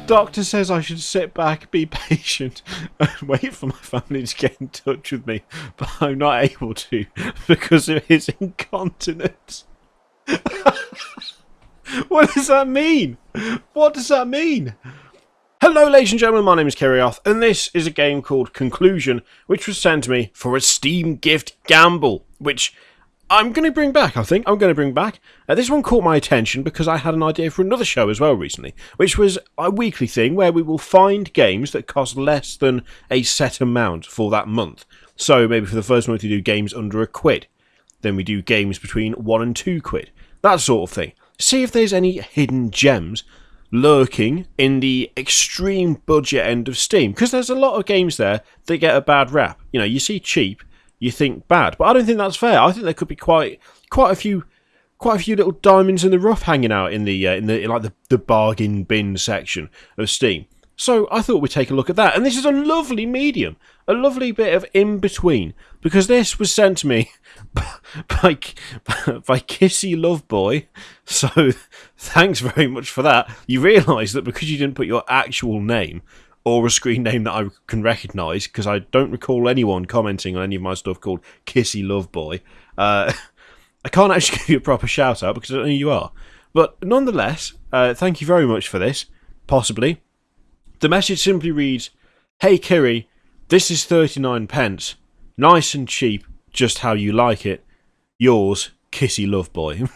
Doctor says I should sit back, be patient, and wait for my family to get in touch with me, but I'm not able to because of his incontinence. What does that mean? What does that mean? Hello ladies and gentlemen, my name is Kerrioth, and this is a game called Conclusion, which was sent to me for a Steam gift gamble, which I'm going to bring back, I think. I'm going to bring back. This one caught my attention because I had an idea for another show as well recently, which was a weekly thing where we will find games that cost less than a set amount for that month. So maybe for the first month we do games under £1. Then we do games between £1 and £2. That sort of thing. See if there's any hidden gems lurking in the extreme budget end of Steam, because there's a lot of games there that get a bad rap. You know, you see cheap, you think bad, but I don't think that's fair. I think there could be quite a few little diamonds in the rough hanging out in the bargain bin section of Steam. So I thought we'd take a look at that, and this is a lovely medium, a lovely bit of in between, because this was sent to me by Kissy Loveboy. So thanks very much for that. You realise that because you didn't put your actual name or a screen name that I can recognise, because I don't recall anyone commenting on any of my stuff called Kissy Loveboy, I can't actually give you a proper shout out because I don't know who you are. But nonetheless, thank you very much for this. Possibly. The message simply reads, "Hey Kiri, this is 39 pence. Nice and cheap, just how you like it. Yours, Kissy Loveboy."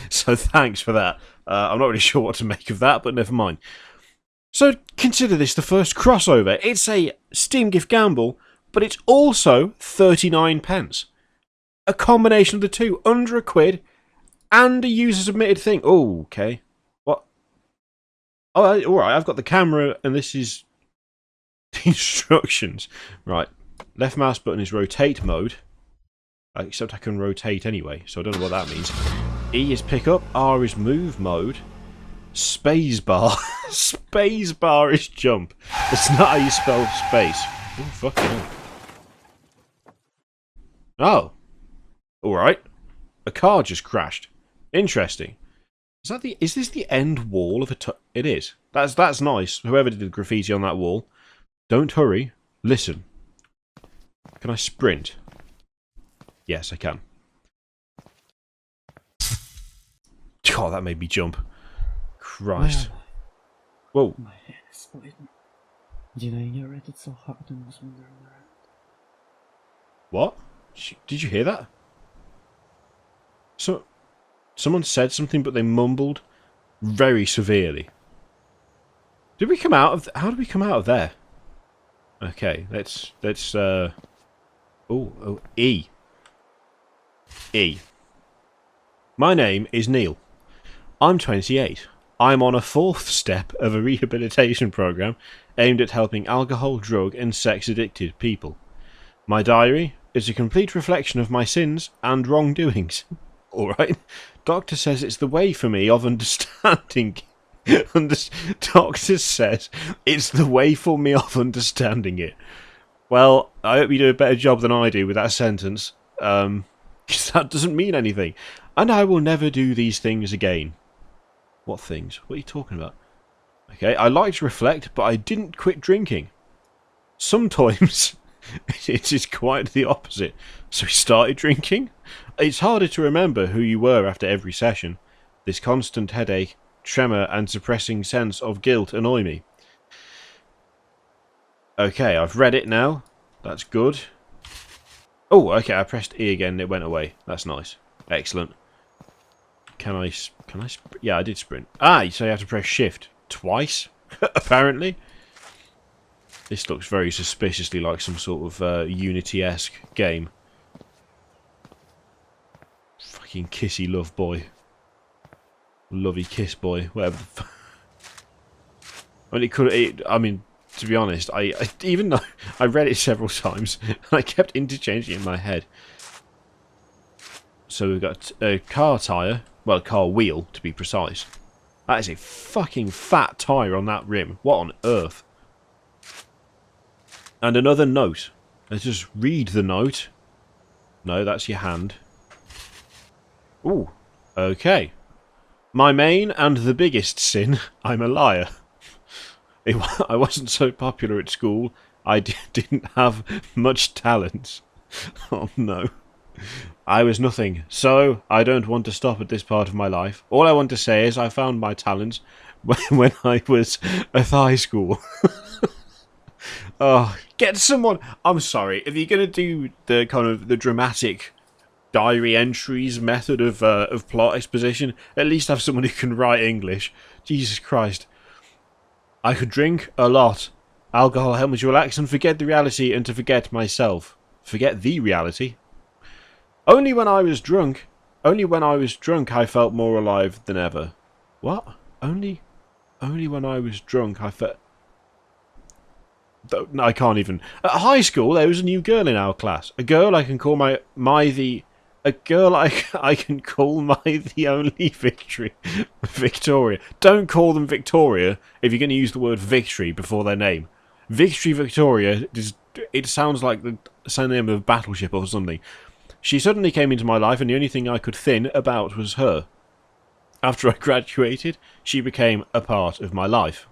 So thanks for that. I'm not really sure what to make of that, but never mind. So consider this the first crossover. It's a Steam gift gamble, but it's also 39 pence. A combination of the two, under £1 and a user submitted thing. Oh, okay. What? Oh, alright, I've got the camera and this is the instructions. Right. Left mouse button is rotate mode. Except I can rotate anyway, so I don't know what that means. E is pick up, R is move mode. Space bar. Space bar is jump. That's not how you spell space. Oh, fucking hell. Oh. Alright. A car just crashed. Interesting. Is this the end wall of a it is. That's nice. Whoever did the graffiti on that wall. Don't hurry. Listen. Can I sprint? Yes, I can. God, that made me jump. Christ. Whoa. My head is splitting. Did I hear it? It's so hot and was wandering around. What? Did you hear that? Someone said something, but they mumbled very severely. Did we come out of... How did we come out of there? Okay, let's E. E. My name is Neil. I'm 28. I'm on a 4th step of a rehabilitation program aimed at helping alcohol, drug and sex addicted people. My diary is a complete reflection of my sins and wrongdoings. Alright. Doctor says it's the way for me of understanding. Doctor says it's the way for me of understanding it. Well, I hope you do a better job than I do with that sentence. Because that doesn't mean anything. And I will never do these things again. What things? What are you talking about? Okay, I like to reflect, but I didn't quit drinking. Sometimes it is quite the opposite. So he started drinking? It's harder to remember who you were after every session. This constant headache, tremor and suppressing sense of guilt annoy me. Okay, I've read it now. That's good. Oh, okay, I pressed E again and it went away. That's nice. Excellent. Can I yeah, I did sprint. Ah, so you have to press shift twice, apparently. This looks very suspiciously like some sort of Unity-esque game. Fucking kissy love boy. Lovey kiss boy, whatever the fuck. I mean, I mean, to be honest, I even though I read it several times, I kept interchanging it in my head. So we've got a car tyre, well, a car wheel to be precise. That is a fucking fat tyre on that rim. What on earth? And another note. Let's just read the note. No, that's your hand. Ooh, okay. My main and the biggest sin, I'm a liar. I wasn't so popular at school. I didn't have much talent. Oh no. I was nothing, so I don't want to stop at this part of my life. All I want to say is I found my talents when I was at high school. Oh, get someone. I'm sorry, if you're gonna do the kind of the dramatic diary entries method of plot exposition, at least have someone who can write English. Jesus Christ. I could drink a lot. Alcohol helped me to relax and forget the reality and to forget myself. Forget the reality? Only when I was drunk I felt more alive than ever. What? Only when I was drunk I felt... I can't even... At high school there was a new girl in our class. A girl I can call a girl I can call the only victory. Victoria. Don't call them Victoria if you're going to use the word victory before their name. Victory Victoria, it sounds like the name of a battleship or something. She suddenly came into my life and the only thing I could thin about was her. After I graduated, she became a part of my life.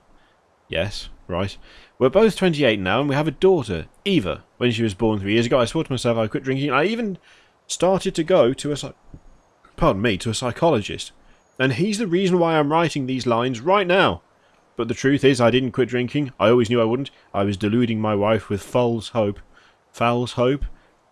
Yes, right. We're both 28 now and we have a daughter, Eva. When she was born 3 years ago, I swore to myself I quit drinking and I even started to go to a psychologist. And he's the reason why I'm writing these lines right now. But the truth is, I didn't quit drinking. I always knew I wouldn't. I was deluding my wife with false hope. False hope?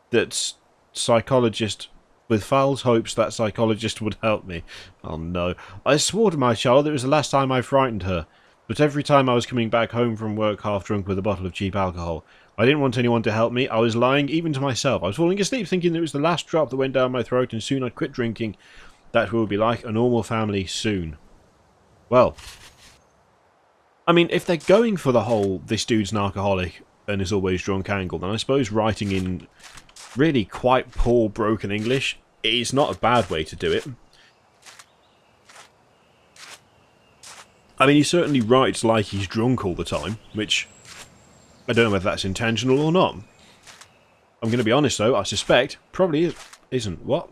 That psychologist... With false hopes that psychologist would help me. Oh no. I swore to my child it was the last time I frightened her. But every time I was coming back home from work half drunk with a bottle of cheap alcohol. I didn't want anyone to help me. I was lying even to myself. I was falling asleep thinking it was the last drop that went down my throat and soon I'd quit drinking. That will be like a normal family soon. Well... I mean, if they're going for the whole, this dude's an alcoholic and is always drunk angle, then I suppose writing in really quite poor broken English is not a bad way to do it. I mean, he certainly writes like he's drunk all the time, which I don't know whether that's intentional or not. I'm going to be honest though, I suspect probably isn't. What?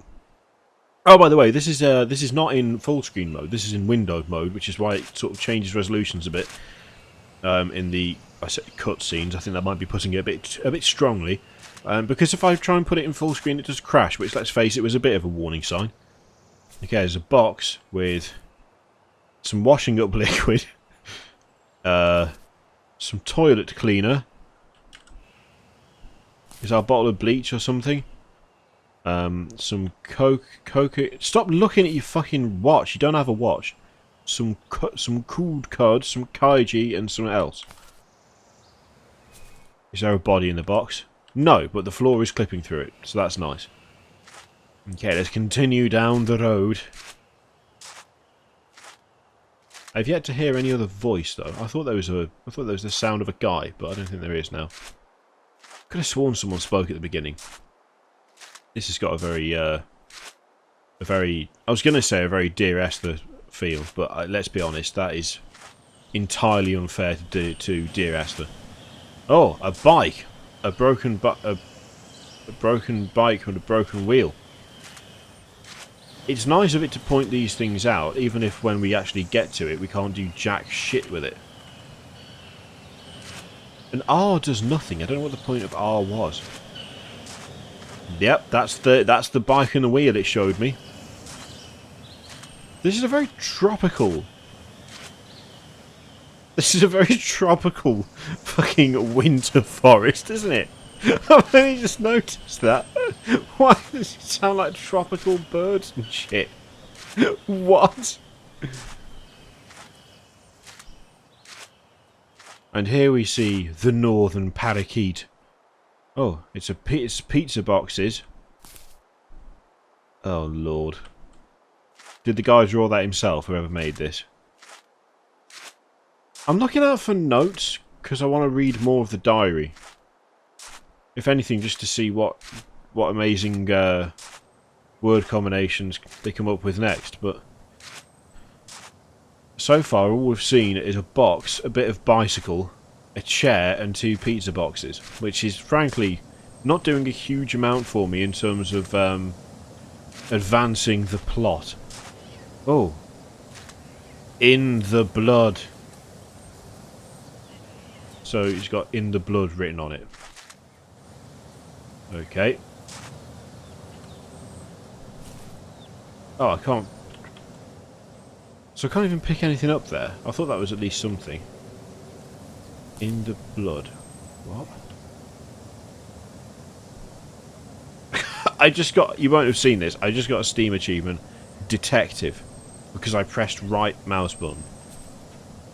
Oh, by the way, this is not in full screen mode. This is in windowed mode, which is why it sort of changes resolutions a bit. In the cutscenes, I think that might be putting it a bit strongly. Because if I try and put it in full screen, it does crash. Which, let's face it, was a bit of a warning sign. Okay, there's a box with some washing up liquid, some toilet cleaner. Is that a bottle of bleach or something? Some coke. Stop looking at your fucking watch. You don't have a watch. Some cooled cod, some kaiji, and something else. Is there a body in the box? No, but the floor is clipping through it, so that's nice. Okay, let's continue down the road. I've yet to hear any other voice though. I thought there was the sound of a guy, but I don't think there is now. Could have sworn someone spoke at the beginning. This has got a very, I was going to say a very Dear Esther feel, but let's be honest, that is entirely unfair to Dear Esther. Oh, a bike! A broken bike with a broken wheel. It's nice of it to point these things out, even if when we actually get to it, we can't do jack shit with it. And R does nothing. I don't know what the point of R was. Yep, that's the bike and the wheel it showed me. This is a very tropical... This is a very tropical fucking winter forest, isn't it? I've only just noticed that. Why does it sound like tropical birds and shit? What? And here we see the northern parakeet. Oh, it's pizza boxes. Oh, Lord. Did the guy draw that himself, whoever made this? I'm looking out for notes, because I want to read more of the diary. If anything, just to see what amazing word combinations they come up with next. But so far, all we've seen is a box, a bit of bicycle, a chair, and 2 pizza boxes, which is frankly not doing a huge amount for me in terms of advancing the plot. Oh. In the blood. So it's got "in the blood" written on it. Okay. Oh, I can't... So I can't even pick anything up there. I thought that was at least something. "In the blood." What? I just got... You won't have seen this. I just got a Steam achievement. Detective. Because I pressed right mouse button.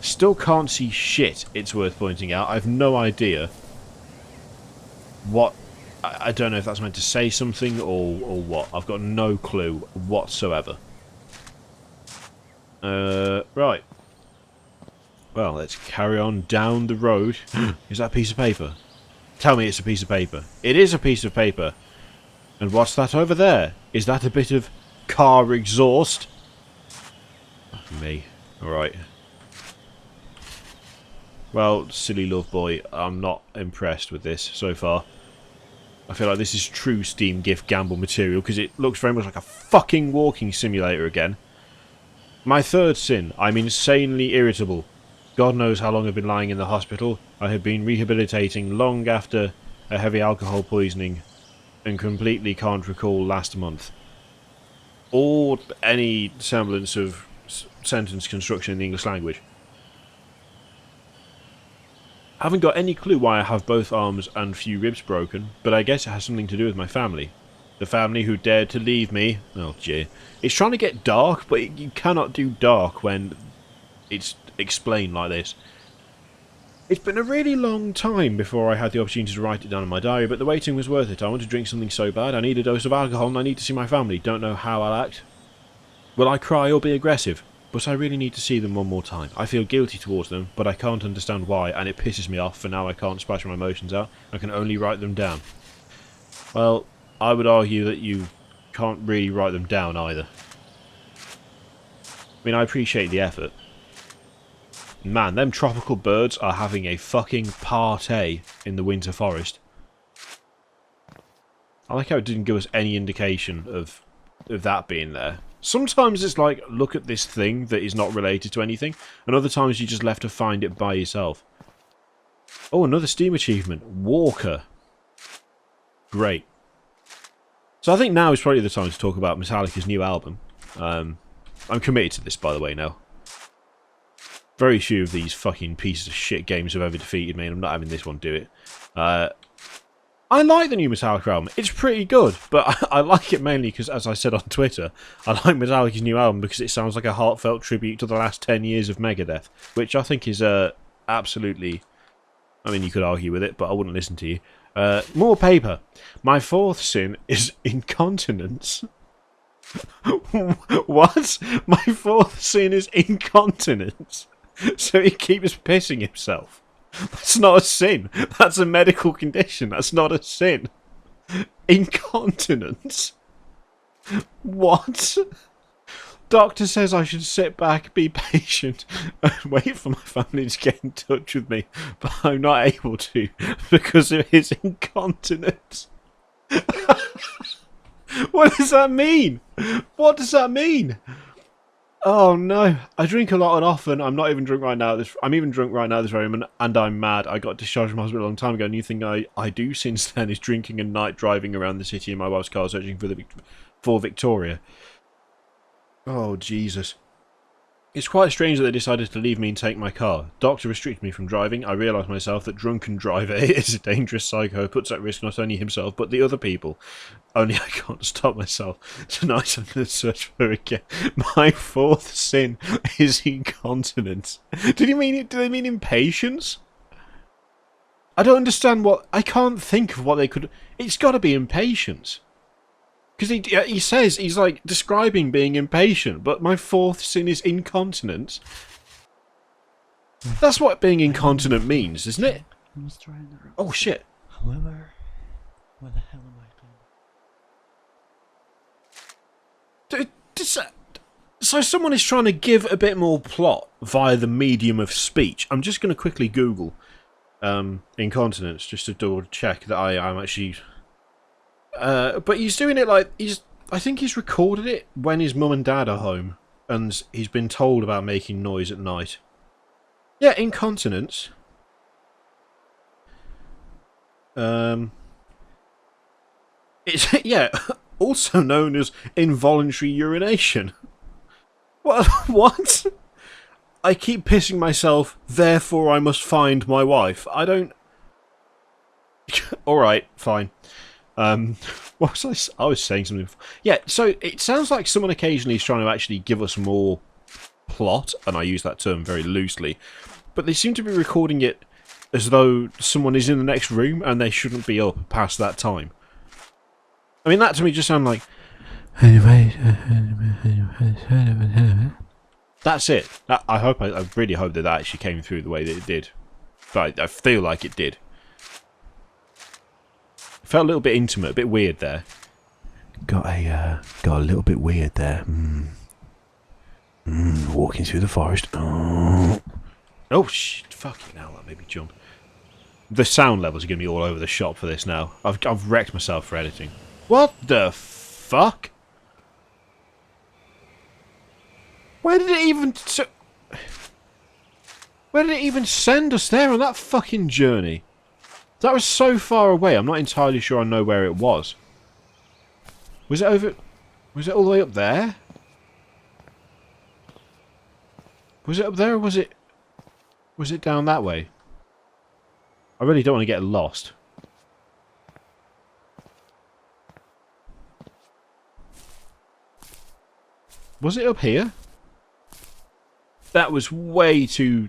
Still can't see shit, it's worth pointing out. I have no idea what... I don't know if that's meant to say something or what. I've got no clue whatsoever. Right. Well, let's carry on down the road. Is that a piece of paper? Tell me it's a piece of paper. It is a piece of paper. And what's that over there? Is that a bit of car exhaust? Me. Alright. Well, silly love boy, I'm not impressed with this so far. I feel like this is true Steam gift gamble material because it looks very much like a fucking walking simulator again. My third sin, I'm insanely irritable. God knows how long I've been lying in the hospital. I have been rehabilitating long after a heavy alcohol poisoning and completely can't recall last month. Or any semblance of sentence construction in the English language. Haven't got any clue why I have both arms and few ribs broken, but I guess it has something to do with my family. The family who dared to leave me... Oh, gee. It's trying to get dark, but you cannot do dark when it's explained like this. It's been a really long time before I had the opportunity to write it down in my diary, but the waiting was worth it. I want to drink something so bad. I need a dose of alcohol and I need to see my family. Don't know how I'll act. Will I cry or be aggressive? But I really need to see them one more time. I feel guilty towards them, but I can't understand why, and it pisses me off, for now I can't splash my emotions out. I can only write them down. Well, I would argue that you can't really write them down either. I mean, I appreciate the effort. Man, them tropical birds are having a fucking party in the winter forest. I like how it didn't give us any indication of that being there. Sometimes it's like, look at this thing that is not related to anything, and other times you just left to find it by yourself. Oh, another Steam achievement. Walker. Great. So I think now is probably the time to talk about Metallica's new album. I'm committed to this, by the way, now. Very few of these fucking pieces of shit games have ever defeated me, and I'm not having this one do it. I like the new Metallica album. It's pretty good, but I like it mainly because, as I said on Twitter, I like Metallica's new album because it sounds like a heartfelt tribute to the last 10 years of Megadeth, which I think is absolutely... I mean, you could argue with it, but I wouldn't listen to you. More paper. My fourth sin is incontinence. What? My fourth sin is incontinence. So he keeps pissing himself. That's not a sin. That's a medical condition. That's not a sin. Incontinence? What? Doctor says I should sit back, be patient, and wait for my family to get in touch with me, but I'm not able to because of his incontinence. What does that mean? What does that mean? Oh no, I drink a lot and often. I'm not even drunk right now. I'm even drunk right now this very moment, and I'm mad. I got discharged from hospital a long time ago. A new thing I do since then is drinking and night driving around the city in my wife's car searching for Victoria. Oh Jesus. It's quite strange that they decided to leave me and take my car. Doctor restricted me from driving. I realised myself that drunken driver is a dangerous psycho, puts at risk not only himself but the other people. Only I can't stop myself. Tonight I'm going to search for it again. My fourth sin is incontinence. Did they mean impatience? I don't understand what... I can't think of what they could... It's got to be impatience. Because he says, he's like describing being impatient, but my fourth sin is incontinence. That's what being incontinent means, isn't it? Oh shit. However, what the hell am I doing? So someone is trying to give a bit more plot via the medium of speech. I'm just going to quickly Google incontinence just to double check that I'm actually... but he's doing it like I think he's recorded it when his mum and dad are home, and he's been told about making noise at night. Yeah, incontinence. It's yeah, also known as involuntary urination. What? What? I keep pissing myself, therefore I must find my wife. I don't. All right, fine. What was I? I was saying something. Yeah, so it sounds like someone occasionally is trying to actually give us more plot, and I use that term very loosely, but they seem to be recording it as though someone is in the next room and they shouldn't be up past that time. I mean, that to me just sounds like... That's it. I really hope that actually came through the way that it did. But I feel like it did. It felt a little bit intimate, a bit weird there. Got a little bit weird there. Walking through the forest. Oh shit! Fucking hell! That made me jump. The sound levels are going to be all over the shop for this now. I've wrecked myself for editing. What the fuck? Where did it even send us there on that fucking journey? That was so far away. I'm not entirely sure I know where it was. Was it over? Was it all the way up there? Was it up there or was it down that way? I really don't want to get lost. Was it up here? That was way too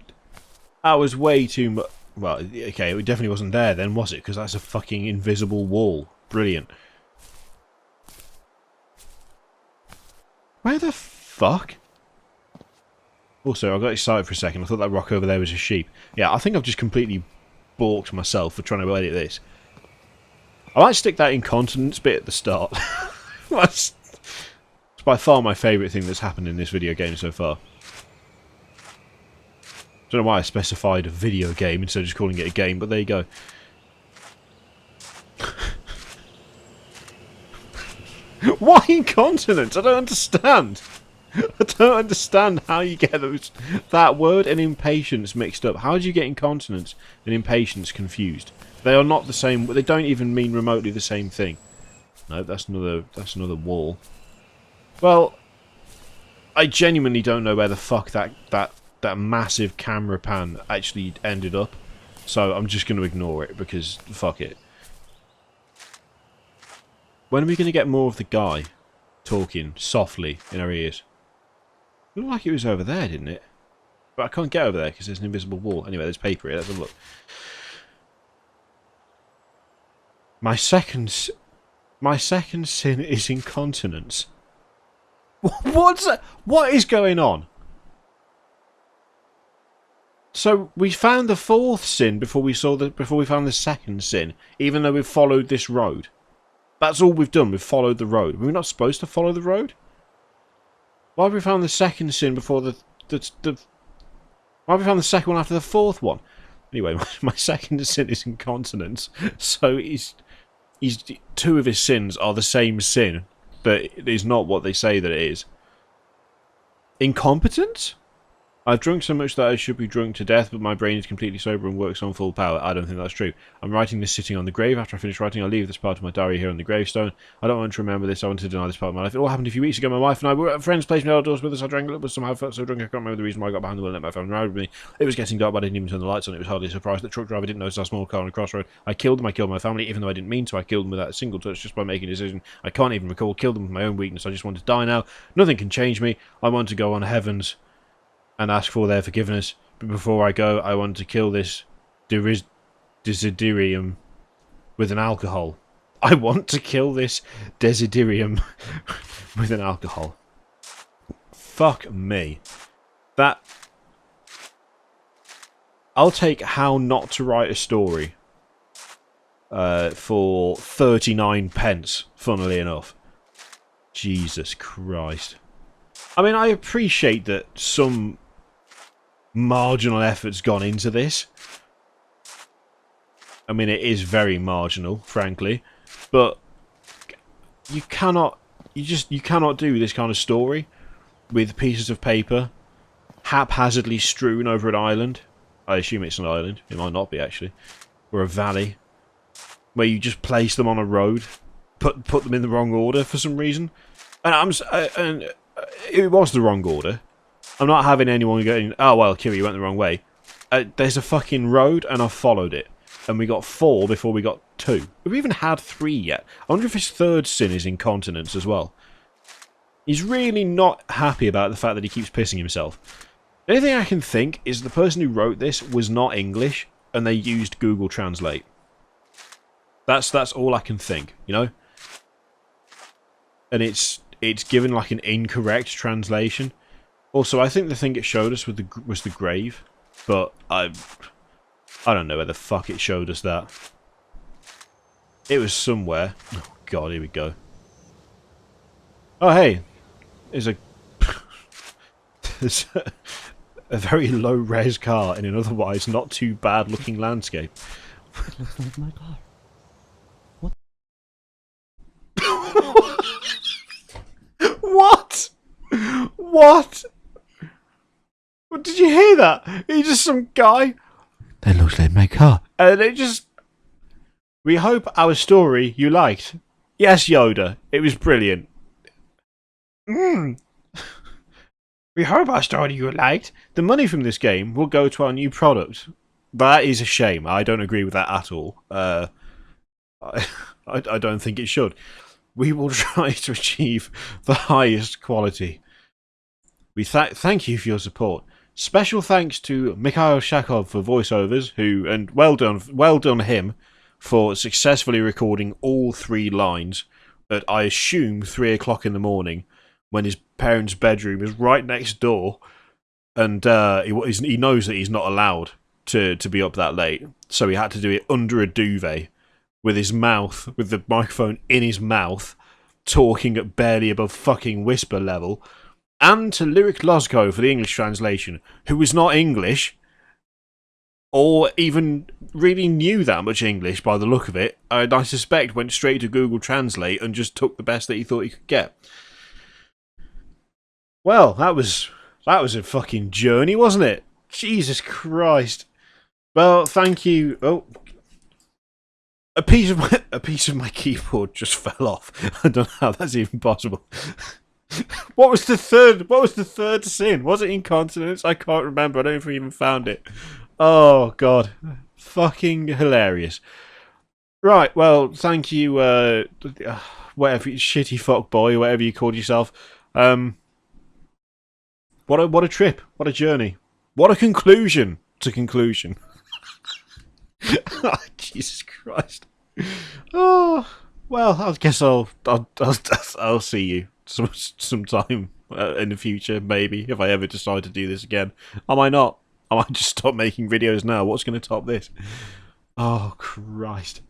much. Well, okay, it definitely wasn't there then, was it? Because that's a fucking invisible wall. Brilliant. Where the fuck? Also, I got excited for a second. I thought that rock over there was a sheep. Yeah, I think I've just completely balked myself for trying to edit this. I might stick that incontinence bit at the start. It's by far my favourite thing that's happened in this video game so far. Don't know why I specified a video game instead of just calling it a game, but there you go. Why incontinence? I don't understand. I don't understand how you get that word and impatience mixed up. How do you get incontinence and impatience confused? They are not the same. They don't even mean remotely the same thing. No, that's another wall. Well, I genuinely don't know where the fuck that massive camera pan actually ended up. So I'm just going to ignore it because fuck it. When are we going to get more of the guy talking softly in our ears? It looked like it was over there, didn't it? But I can't get over there because there's an invisible wall. Anyway, there's paper here. Let's have a look. My second sin is incontinence. What's that? What is going on? So we found the fourth sin before we found the second sin, even though we've followed this road. That's all we've done. We've followed the road. Were we not supposed to follow the road? Why have we found the second sin before why have we found the second one after the fourth one? Anyway, my second sin is incontinence. So two of his sins are the same sin, but it is not what they say that it is. Incompetence? I've drunk so much that I should be drunk to death, but my brain is completely sober and works on full power. I don't think that's true. I'm writing this sitting on the grave. After I finish writing, I'll leave this part of my diary here on the gravestone. I don't want to remember this. I want to deny this part of my life. It all happened a few weeks ago. My wife and I were at a friend's place outdoors with us. I drank a little, but somehow felt so drunk I can't remember the reason why I got behind the wheel and let my family ride with me. It was getting dark, but I didn't even turn the lights on. It was hardly a surprise that the truck driver didn't notice our small car on a crossroad. I killed them. I killed my family, even though I didn't mean to. I killed them without a single touch, just by making a decision. I can't even recall. Killed them with my own weakness. I just want to die now. Nothing can change me. I want to go on heavens and ask for their forgiveness. But before I go, I want to kill this desiderium with an alcohol. I want to kill this desiderium with an alcohol. Fuck me. That... I'll take how not to write a story for 39 pence, funnily enough. Jesus Christ. I mean, I appreciate that some marginal effort's gone into this. I mean, it is very marginal, frankly, but you cannot do this kind of story with pieces of paper haphazardly strewn over an island. I assume it's an island. It might not be, actually. Or a valley. where you just place them on a road, put them in the wrong order for some reason, and it was the wrong order. I'm not having anyone going, oh well, Kiri, you went the wrong way. There's a fucking road, and I followed it, and we got 4 before we got 2. We even had 3 yet. I wonder if his third sin is incontinence as well. He's really not happy about the fact that he keeps pissing himself. The only thing I can think is the person who wrote this was not English, and they used Google Translate. That's all I can think, you know? And it's given like an incorrect translation. Also, I think the thing it showed us was the grave, but I don't know where the fuck it showed us that. It was somewhere. Oh god, here we go. Oh hey, there's a very low res car in an otherwise not too bad looking landscape. It looks like my car. What? What? What? Did you hear that? He's just some guy. That looks like my car. And it just... We hope our story you liked. Yes, Yoda. It was brilliant. We hope our story you liked. The money from this game will go to our new product. That is a shame. I don't agree with that at all. I don't think it should. We will try to achieve the highest quality. We thank you for your support. Special thanks to Mikhail Shakov for voiceovers, and well done him for successfully recording all 3 lines at, I assume, 3 o'clock in the morning, when his parents' bedroom is right next door, and he knows that he's not allowed to be up that late, so he had to do it under a duvet, with his mouth, with the microphone in his mouth, talking at barely above fucking whisper level. And to Lyric Losco for the English translation, who was not English, or even really knew that much English by the look of it, and I suspect went straight to Google Translate and just took the best that he thought he could get. Well, that was a fucking journey, wasn't it? Jesus Christ. Well, thank you. Oh, a piece of my keyboard just fell off. I don't know how that's even possible. What was the third sin? Was it incontinence? I can't remember. I don't know if we even found it. Oh god, fucking hilarious. Right, well, thank you, whatever, shitty fuck boy, whatever you called yourself. What a trip, what a journey, what a conclusion to conclusion. Oh, Jesus Christ. Oh well, I guess I'll see you sometime in the future, maybe, if I ever decide to do this again. I might not. I might just stop making videos now. What's going to top this? Oh Christ!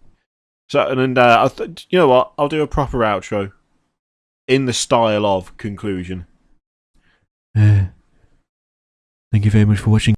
So and you know what? I'll do a proper outro in the style of conclusion. Thank you very much for watching.